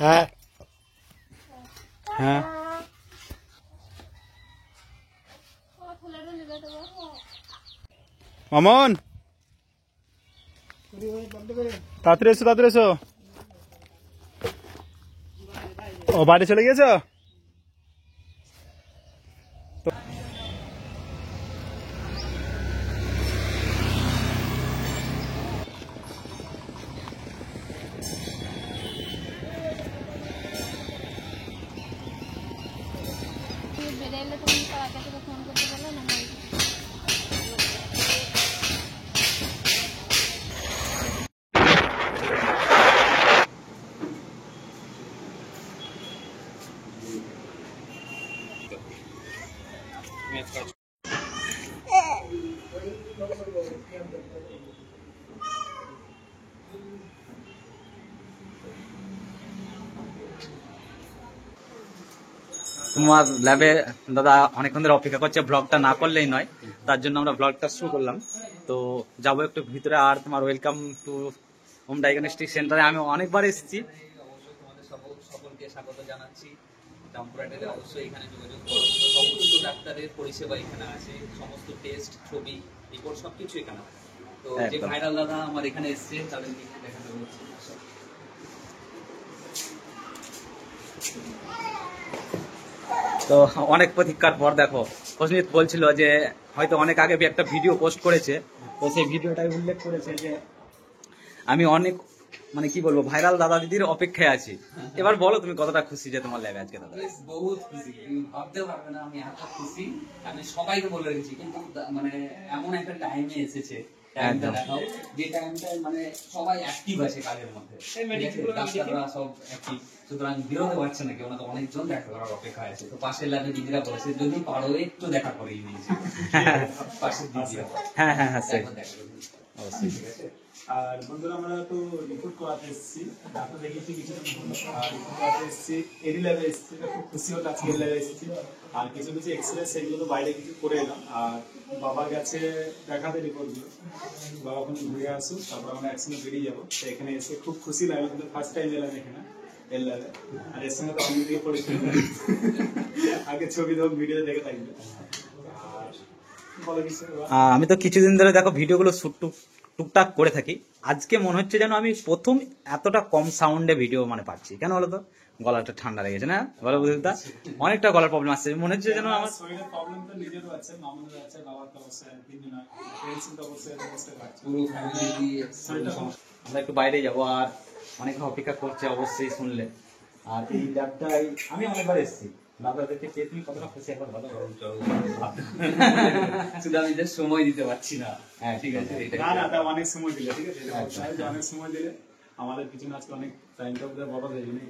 হ্যাঁ হ্যাঁ মামন তাড়াতাড়ি এসো তাড়াতাড়ি এসো। ও বাড়ি চলে গিয়েছো? তোমার ল্যাবে দাদা অনেকক্ষণ ধরে অপেক্ষা করছে, ব্লগটা না করলেই নয়, তার জন্য আমরা ব্লগটা শুরু করলাম। তো যাবো একটু ভিতরে। আর তোমার ওয়েলকাম টু হোম ডায়াগনস্টিক সেন্টারে। আমি অনেকবার এসেছি, তোমাদের সকলকে স্বাগত জানাচ্ছি। জামপুরহাটের অবশ্যই এখানে যোগাযোগ করো, সমস্ত ডাক্তারের পরিষেবা এখানে আছে, সমস্ত টেস্ট, ছবি, রিপোর্ট সবকিছু এখানে আছে। তো যে ভাইরাল দাদা আমার এখানে এসছে তাদেরকে দেখাতে বলছি। তো অনেক প্রতীক্ষার পর দেখো প্রসমিত বলছিল যে হয়তো অনেক আগে একটা ভিডিও পোস্ট করেছে, তো সেই ভিডিওটাই উল্লেখ করেছে যে আমি অনেক মানে কি বলবো ভাইরাল দাদা দিদির অপেক্ষায় আছি। এবার বলো তুমি কতটা খুশি যে তোমার ল্যাবে আজকে দাদা? বহুত খুশি, ভাবতে পারবে না আমি এত খুশি। আমি সবাইকে বলে রেখেছি, কিন্তু মানে এমন একটা টাইমে এসেছে, টাইমটা দেখাও যে টাইমটায় মানে সবাই অ্যাক্টিভ আছে কাজের মধ্যে, ডাক্তাররা সব অ্যাক্টিভ, সুতরাং বিরোধে পারছে না কেউ, না তো অনেকজন দেখা করার অপেক্ষায় আছে। তো পাশের ল্যাবে দিদিরা বলেছে যদি পারো একটু দেখা করেই নিয়েছি পাশের দিদিরা। হ্যাঁ হ্যাঁ হ্যাঁ দেখা অবশ্যই। ঠিক আছে। আর বন্ধুরা আমরা তো রিপোর্ট করাতে এসেছি, ডাক্তার দেখিয়েছি কিছুদিন আর রিপোর্ট করাতে এসেছি, এডি ল্যাবে এসেছি, খুব খুশি হলো আজকে এডি ল্যাবে এসেছি। আর কিছু কিছু এক্সরে সেগুলো তো বাইরে কিছু করে এলাম, আর বাবা গেছে দেখাতে রিপোর্টগুলো। বাবা এখন ঘুরে আসুক, তারপর আমরা একসঙ্গে বেরিয়ে যাবো। তো এখানে এসে খুব খুশি লাগলো, কিন্তু ফার্স্ট টাইম এলাম এখানে এল ল্যাবে। আর এর সঙ্গে তো অন্য দিকে পড়েছিল, আগে ছবি তো ভিডিওতে দেখে থাকবে। আমি তো কিছুদিন ধরে দেখো ভিডিওগুলো টুকটাক করে থাকি। আজকে মনে হচ্ছে যেন আমি প্রথম এতটা কম সাউন্ডে ভিডিও মানে পাচ্ছি। কেন বলো তো? গলাটা ঠান্ডা লেগেছে না, বলো বুঝতে? অনেকটা গলার প্রবলেম আসছে, মনে হচ্ছে যেন আমার শরীরের প্রবলেম তো নিজেরও আছে, মামুনের আছে, বাবার তো অবশ্যই, তিনজনের পেন্সিল তো অবশ্যই বুঝতে পারছি। আমরা একটু বাইরে যাবো, আর অনেক অপেক্ষা করছে অবশ্যই শুনলে। আর এই ল্যাবটাই আমি অনেকবার এসেছি, দাদাদেরকে পেয়ে তুমি কতটা খুশি একবার ভালো শুধু আমি যে সময় দিতে পারছি না। হ্যাঁ ঠিক আছে, না না তা অনেক সময় দিলে, ঠিক আছে, অনেক সময় দিলে আমাদের পিছনে আজকে অনেক টাইমটা বোধহয় বড় হয়ে যাবে।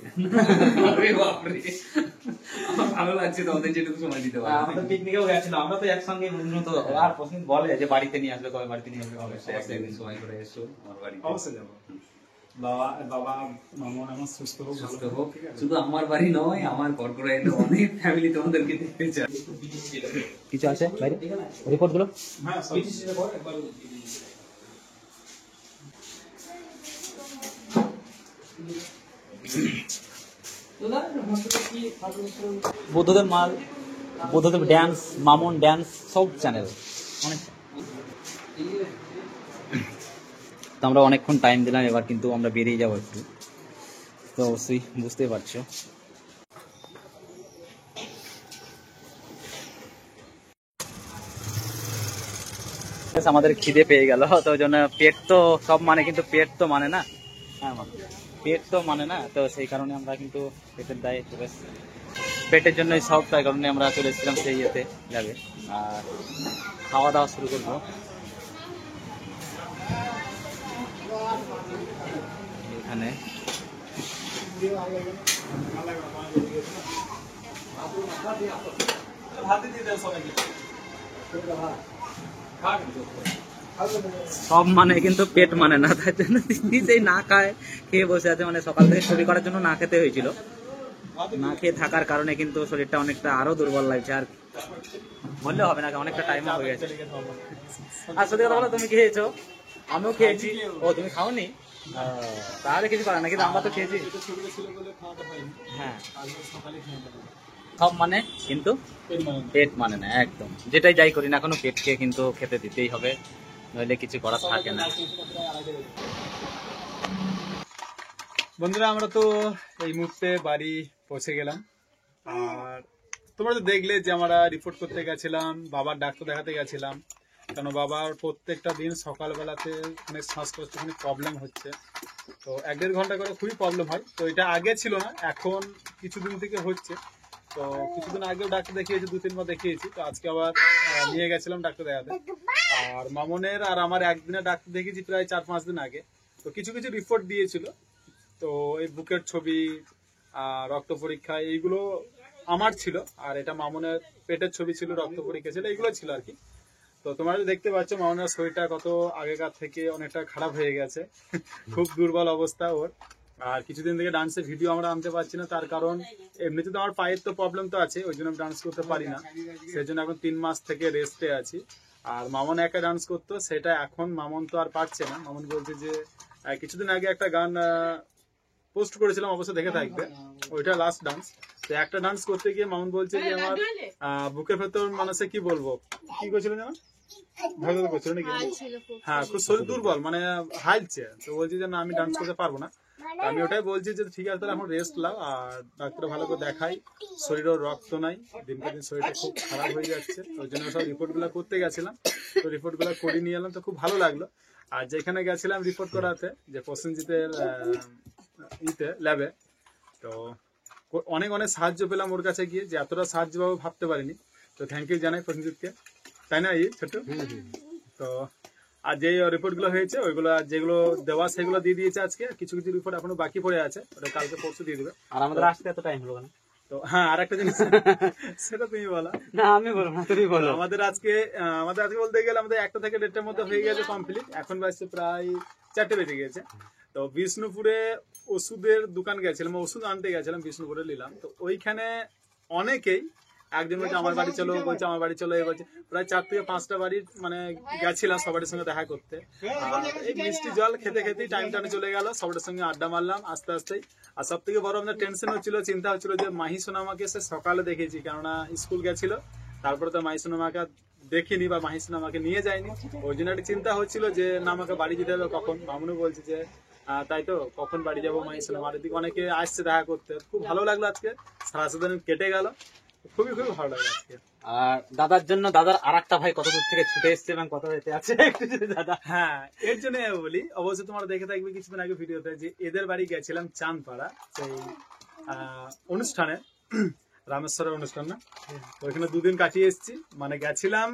আমার ভালো লাগছে তোমাদের যেটুকু সময় দিতে পারবো। আমাদের পিকনিকেও গেছিল, আমরা তো একসঙ্গে উন্নত। আর প্রশ্ন বলে যে বাড়িতে নিয়ে আসবে কবে, বাড়িতে নিয়ে আসবে কবে? একদিন সময় করে এসো আমার বাড়িতে, অবশ্যই যাবো। বাবা মামুন এখন সুস্থ হোক, সুস্থ হোক। শুধু আমার বাড়ি নয়, আমার কর্করায় অনেক ফ্যামিলি তোমাদেরকে দেখতে চায়। কিছু আছে বাইরে রিপোর্ট গুলো? হ্যাঁ বৌদ্ধদের মাল, বৌদ্ধদের ড্যান্স, মামুন ড্যান্স, সব চ্যানেল অনেক। তো আমরা অনেকক্ষণ টাইম দিলাম, এবার কিন্তু আমরা বেরিয়ে যাবো একটু। তো অবশ্যই বুঝতে পারছো আমাদের খিদে পেয়ে গেল, তো ওই জন্য পেট তো সব মানে, কিন্তু পেট তো মানে না। হ্যাঁ পেট তো মানে না, তো সেই কারণে আমরা কিন্তু পেটের দায়ে চলে এসেছি, পেটের জন্যই সব, তাই কারণে আমরা চলে এসেছিলাম সেই ইয়েতে যাবে। আর খাওয়া দাওয়া শুরু করবো এখানে। সব মানে কিন্তু পেট মানে না, তার জন্য দিদি সেই না খায় খেয়ে বসে আছে। মানে সকাল থেকে ছবি করার জন্য না খেতে হয়েছিল, না খেয়ে থাকার কারণে কিন্তু শরীরটা অনেকটা আরো দুর্বল লাগছে। আর বললে হবে না, অনেকটা টাইম হয়ে গেছে। আর সত্যি কথা বলো, তুমি খেয়েছো? আমিও খেয়েছি। ও তুমি খাওনি? তাহলে কিছু করার না, কিন্তু আমরা তো খেয়েছি। এটা ছোটটা ছিল বলে খাওয়াটা হয়নি। হ্যাঁ, আজকে সকালে খেয়ে নিলাম। সব মানে কিন্তু পেট মানে না। পেট মানে না, একদম। যেটাই যাই করি না কোনো পেটকে কিন্তু খেতে দিতেই হবে, নইলে কিছু করার থাকে না। বন্ধুরা আমরা তো এই মুহূর্তে বাড়ি পৌঁছে গেলাম। আর তোমরা তো দেখলে যে আমরা রিপোর্ট করতে গেছিলাম, বাবার ডাক্তার দেখাতে গেছিলাম। কারণ বাবার প্রত্যেকটা দিন সকালবেলাতে অনেক শ্বাসকষ্ট অনেক প্রবলেম হচ্ছে। তো 1-1.5 ঘন্টা করে খুবই প্রবলেম হয়। তো এটা আগে ছিল না, এখন কিছুদিন থেকে হচ্ছে। তো কিছুদিন আগেও ডাক্তার দেখিয়েছি, 2-3 বার দেখিয়েছি। তো আজকে আবার নিয়ে গেছিলাম ডাক্তার দেখাতে। আর মামনের আর আমার একদিনে ডাক্তার দেখিয়েছি প্রায় 4-5 দিন আগে। তো কিছু কিছু রিপোর্ট দিয়েছিল। তো এই বুকের ছবি, রক্ত পরীক্ষা এইগুলো আমার ছিল। আর এটা মামনের পেটের ছবি ছিল, রক্ত পরীক্ষা ছিল, এইগুলো ছিল আর কি। তো তোমরা দেখতে পাচ্ছ মামনের শরীরটা কত আগেকার থেকে অনেকটা খারাপ হয়ে গেছে। খুব দুর্বল অবস্থা ওর। আর কিছুদিন থেকে ডান্সের ভিডিও আমরা আনতে পারছি না, তার কারণ এমনিতে তো আমার পায়ের তো প্রবলেম তো আছে, ওই জন্য ডান্স করতে পারি না। সেই জন্য এখন 3 মাস থেকে রেস্টে আছি। আর মামন একা ডান্স করতো, সেটা এখন মামন তো আর পারছে না। মামন বলছে যে কিছুদিন আগে একটা গান পোস্ট করেছিলাম, অবশ্যই দেখে থাকবে, ওইটা লাস্ট ডান্স। তো একটা ডান্স করতে গিয়ে মামুন বলছে যে আমার বুকের ভেতর মানুষে কি বলবো, কি করছিল যেন ধর করছিল নাকি, হ্যাঁ খুব শরীর দুর্বল, মানে হাইলছে। তো বলছি যে না আমি ডান্স করতে পারবো না। আমি ওটাই বলছি যে ঠিক আছে তাহলে এখন রেস্ট নাও, আর ডাক্তার ভালো করে দেখাই, শরীরেও রক্ত নাই, দিনকে দিন শরীরটা খুব খারাপ হয়ে যাচ্ছে। ওই জন্য সব রিপোর্ট গুলা করতে গেছিলাম। তো রিপোর্ট গুলা করে নিয়ে এলাম, তো খুব ভালো লাগলো। আর যেখানে গেছিলাম রিপোর্ট করাতে, যে প্রসেনজিতের ল্যাবে, তো অনেক অনেক সাহায্য পেলাম ওর কাছে গিয়ে, যে এতটা সাহায্য পাবো ভাবতে পারিনি। তো থ্যাংক ইউ জানাই প্রসেনজিৎকে, তাই না এই ছোট? তো আর যে রিপোর্ট গুলো হয়েছে ওইগুলো যেগুলো দেওয়া সেগুলো দিয়ে দিয়েছে আজকে। কিছু কিছু রিপোর্ট এখনো বাকি পড়ে আছে, ওটা কালকে পরশু দিয়ে দিবে। আর আমাদের আসতে এত টাইম হলো না। তো হ্যাঁ, আর একটা জিনিস সেটা তুমি বলো না, আমি বলবো না, তুমি বলো। আমাদের আজকে বলতে গেলে আমাদের 1টা থেকে 1:30টার মধ্যে হয়ে গেছে কমপ্লিট। এখন বাজছে প্রায় 4টে বেজে গেছে। তো বিষ্ণুপুরে ওষুধের দোকান গেছিলাম, ওষুধ আনতে গেছিলাম, বিষ্ণুপুরে নিলাম। তো ওইখানে অনেকেই, একজন বলছে আমার বাড়ি চলো, বলছে আমার বাড়ি চলো, এই বলছে প্রায় 4 থেকে 5টা বাড়ির মানে গেছিলাম সবার সঙ্গে দেখা করতে। আর এই মিষ্টি জল খেতে খেতেই টাইমটা চলে গেল, সবার সঙ্গে আড্ডা মারলাম আস্তে আস্তেই। আর সব থেকে বড় আমাদের টেনশন হচ্ছিল, চিন্তা হচ্ছিল যে মাহি সোনামাকে সে সকালে দেখেছি, কেননা স্কুল গেছিল, তারপরে তো মাহি সোনামাকে দেখিনি বা মাহি সোনামাকে নিয়ে যায়নি। ওই জন্য একটা চিন্তা হচ্ছিল যে না আমাকে বাড়ি যেতে হবে কখন। মামুনও বলছে যে তাই তো কখন বাড়ি যাবো মাহি সোনামার, এদিকে অনেকে আসছে দেখা করতে। খুব ভালো লাগলো, আজকে সারা সাত দিন কেটে গেল, খুবই খুবই ভালো লাগলো আজকে। আর দাদার জন্য দাদার আর একটা ভাই কত দূর থেকে ছুটে এসছে এবং কত যেতে আছে দাদা। হ্যাঁ, এর জন্য বলি, অবশ্যই তোমরা দেখে থাকবে কিছুদিন আগে ভিডিওতে, যে এদের বাড়ি গেছিলাম চাঁদপাড়া, সেই অনুষ্ঠানে, রামেশ্বরের অনুষ্ঠান না, ওইখানে 2 দিন কাটিয়ে এসেছি। মানে গেছিলাম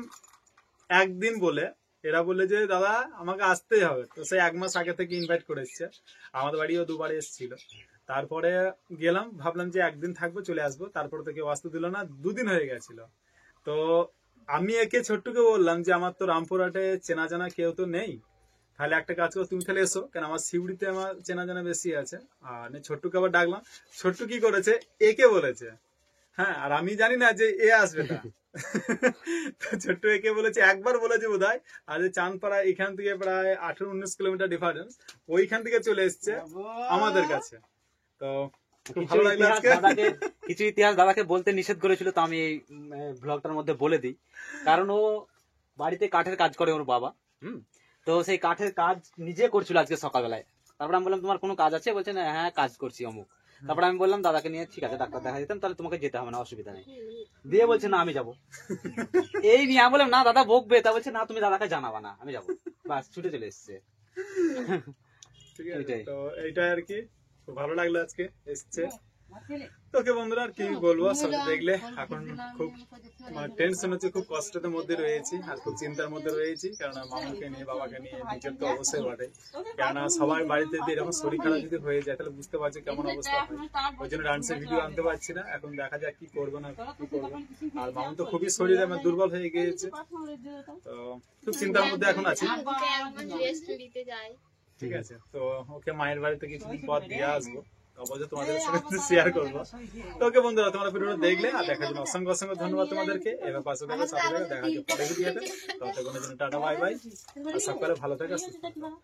একদিন বলে, এরা বললে যে দাদা আমাকে আসতেই হবে। তো সেই 1 মাস আগে থেকে ইনভাইট করে এসছে, আমাদের বাড়িও 2বার এসেছিল। তারপরে গেলাম, ভাবলাম যে একদিন থাকবো চলে আসবো, তারপরে তো কেউ আসতে দিল না, 2 দিন হয়ে গেছিল। তো আমি একে ছোট্টুকে বললাম যে আমার তো রামপুরহাটে চেনা জানা কেউ তো নেই, তাহলে একটা কাজ করো তুমি তাহলে এসো, কেন আমার শিউড়িতে আমার চেনা জানা বেশি আছে। আর ছোট্টুকে আবার ডাকলাম, ছোট্টু কি করেছে, একে বলেছে, হ্যাঁ, আর আমি জানি না যে এ আসবে না। তো ছোট্ট একে বলেছে, একবার বলেছে বোধহয়। আর যে চাঁদপাড়া এখান থেকে প্রায় 18-19 কিলোমিটার ডিফারেন্স, ওইখান থেকে চলে এসছে আমাদের কাছে। তো খুব ভালো লাগলো আজকে। কিছু ইতিহাস দাদাকে বলতে নিষেধ করেছিল, তো আমি এই ব্লগটার মধ্যে বলে দিই। কারণ ও বাড়িতে কাঠের কাজ করে ওর বাবা, তো সেই কাঠের কাজ নিজে করছিল আজকে সকালবেলায়। তারপরে আমি বললাম তোমার কোনো কাজ আছে, বলছে না হ্যাঁ কাজ করছি অমুক। তারপরে আমি বললাম দাদাকে নিয়ে ঠিক আছে ডাক্তার দেখা যেতাম, তাহলে তোমাকে যেতে হবে না, অসুবিধা নেই। দিয়ে বলছে না আমি যাবো, এই নিয়ে আমি বললাম না দাদা বকবে, তা বলছে না তুমি দাদাকে জানাবা না, আমি যাবো, বাস ছুটে চলে এসছে। ঠিক আছে, তো এইটাই আর কি, খুব ভালো লাগলো আজকে এসছে। তোকে বন্ধুরা আর কি বলবো, সব দেখলে এখন খুব টেনশন হচ্ছে, খুব কষ্টের মধ্যে রয়েছি, আর খুব চিন্তার মধ্যে রয়েছি। কেননা মামাকে নিয়ে, বাবাকে নিয়ে, নিজের তো অবশ্যই বটে। কেননা সবার বাড়িতে এরকম শরীর খারাপ যদি হয়ে যায়, তাহলে বুঝতে পারছি কেমন অবস্থা হয়। ওই জন্য ডান্সের ভিডিও আনতে পারছি না, এখন দেখা যাক কি করবো না কি করবো। আর মামুন তো খুবই শরীর আমার দুর্বল হয়ে গিয়েছে, তো খুব চিন্তার মধ্যে এখন আছি। ঠিক আছে, তো ওকে মায়ের বাড়িতে কিছুদিন পর দিয়ে আসবো। অবশ্যই তোমাদের সাথে শেয়ার করবো। তো ওকে বন্ধুরা, তোমরা ভিডিওটা দেখলে আর দেখার জন্য অসংখ্য অসংখ্য ধন্যবাদ তোমাদেরকে। এবার পাশে থাকো, সাথে থাকো, দেখা হচ্ছে পরের ভিডিওতে। ততক্ষণের জন্য টাটা বাই বাই, আর সকলে ভালো থাকো, সুস্থ থাকো।